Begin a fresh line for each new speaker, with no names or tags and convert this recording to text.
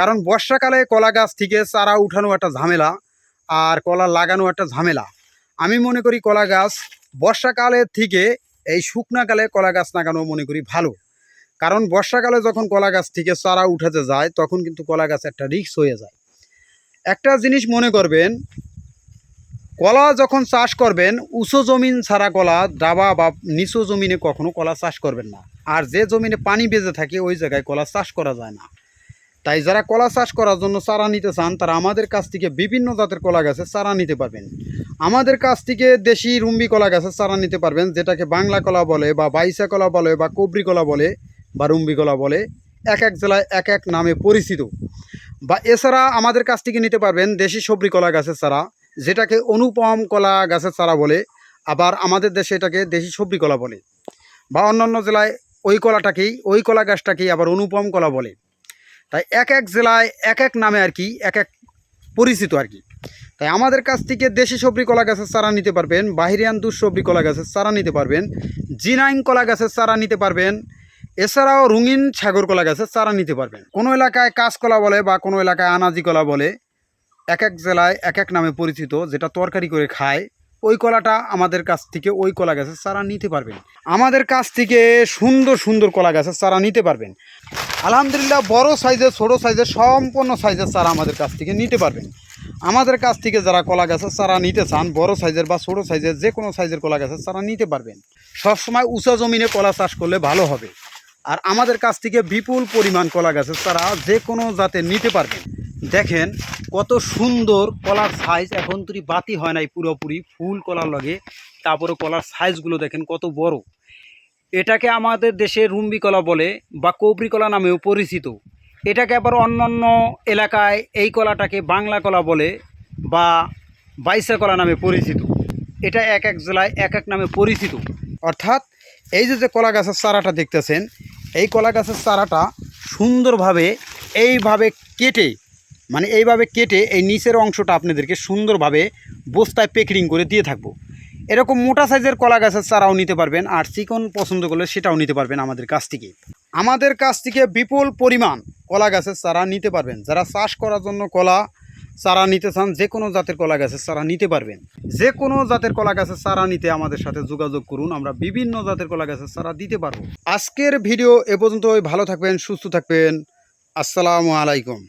কারণ বর্ষাকালে কলা গাছ থেকে চারা উঠানো একটা ঝামেলা, আর কলা লাগানো একটা ঝামেলা। আমি মনে করি কলা গাছ বর্ষাকালের থেকে এই শুকনাকালে কলা গাছ লাগানো মনে করি ভালো। কারণ বর্ষাকালে যখন কলা গাছ থেকে চারা উঠাতে যায় তখন কিন্তু কলা গাছ একটা রিস্ক হয়ে যায়। একটা জিনিস মনে করবেন, কলা যখন চাষ করবেন উঁচু জমিন ছাড়া কলা ডাবা বা নিচু জমিনে কখনো কলা চাষ করবেন না। আর যে জমিনে পানি বেজে থাকে ওই জায়গায় কলা চাষ করা যায় না। তাই যারা কলা চাষ করার জন্য চারা নিতে চান তারা আমাদের কাছ থেকে বিভিন্ন জাতের কলা গাছের চারা নিতে পারবেন। আমাদের কাছ থেকে দেশি রুম্বি কলা গাছের চারা নিতে পারবেন, যেটাকে বাংলা কলা বলে বা বাইসা কলা বলে বা কবরি কলা বলে বা রুম্বি কলা বলে, এক এক জেলায় এক এক নামে পরিচিত। বা এছাড়া আমাদের কাছ থেকে নিতে পারবেন দেশি সবরি কলা গাছের চারা, যেটাকে অনুপম কলা গাছের চারা বলে, আবার আমাদের দেশে এটাকে দেশি সবরি কলা বলে। বা অন্যান্য জেলায় ওই কলাটাকেই, ওই কলা গাছটাকেই আবার অনুপম কলা বলে। তাই এক এক জেলায় এক এক নামে আর কি, এক এক পরিচিত আর কি। তাই আমাদের কাছ থেকে দেশি সবরি কলা গাছের চারা নিতে পারবেন, বাহিরিয়ান দুঃসবরি কলা গাছের চারা নিতে পারবেন, জিনাইন কলা গাছের চারা নিতে পারবেন, এছাড়াও রঙিন সাগর কলা গাছের চারা নিতে পারবেন। কোনো এলাকায় কাঁচকলা বলে বা কোনো এলাকায় আনাজি কলা বলে, এক এক জেলায় এক এক নামে পরিচিত। যেটা তরকারি করে খায় ওই কলাটা আমাদের কাছ থেকে ওই কলা গাছের চারা নিতে পারবেন। আমাদের কাছ থেকে সুন্দর সুন্দর কলা গাছের চারা নিতে পারবেন। আলহামদুলিল্লাহ বড় সাইজের ছোটো সাইজের সম্পূর্ণ সাইজের চারা আমাদের কাছ থেকে নিতে পারবেন। আমাদের কাছ থেকে যারা কলা গাছের চারা নিতে চান বড় সাইজের বা ছোটো সাইজের যে কোনো সাইজের কলা গাছের চারা নিতে পারবেন। সবসময় উঁচা জমিনে কলা চাষ করলে ভালো হবে। আর আমাদের কাছ থেকে বিপুল পরিমাণ কলা গাছের চারা যে কোনো জাতের নিতে পারবেন। দেখেন কত সুন্দর কলার সাইজ, এখন তুই বাতি হয় নাই পুরোপুরি ফুল কলার লাগে, তারপরে কলার সাইজগুলো দেখেন কত বড়। এটাকে আমাদের দেশে রুম্বি কলা বলে বা কবরি কলা নামেও পরিচিত। এটাকে আবার অন্যান্য এলাকায় এই কলাটাকে বাংলা কলা বলে বা বাইসা কলা নামে পরিচিত। এটা এক এক জেলায় এক এক নামে পরিচিত। অর্থাৎ এই যে কলা গাছের চারাটা দেখতেছেন, এই কলা গাছের চারাটা সুন্দরভাবে এইভাবে কেটে, মানে এইভাবে কেটে এই নিচের অংশটা আপনাদেরকে সুন্দরভাবে বস্তায় প্যাকেটিং করে দিয়ে থাকবো। এরকম মোটা সাইজের কলা গাছের চারাও নিতে পারবেন, আর চিকন পছন্দ করলে সেটাও নিতে পারবেন আমাদের কাছ থেকে। আমাদের কাছ থেকে বিপুল পরিমাণ কলা গাছের চারা নিতে পারবেন। যারা চাষ করার জন্য কলা চারা নিতে চান যে কোনো জাতের কলা গাছের চারা নিতে পারবেন। যে কোনো জাতের কলা গাছের চারা নিতে আমাদের সাথে যোগাযোগ করুন, আমরা বিভিন্ন জাতের কলা গাছের চারা দিতে পারবো। আজকের ভিডিও এ পর্যন্তই। ভালো থাকবেন, সুস্থ থাকবেন। আসসালামু আলাইকুম।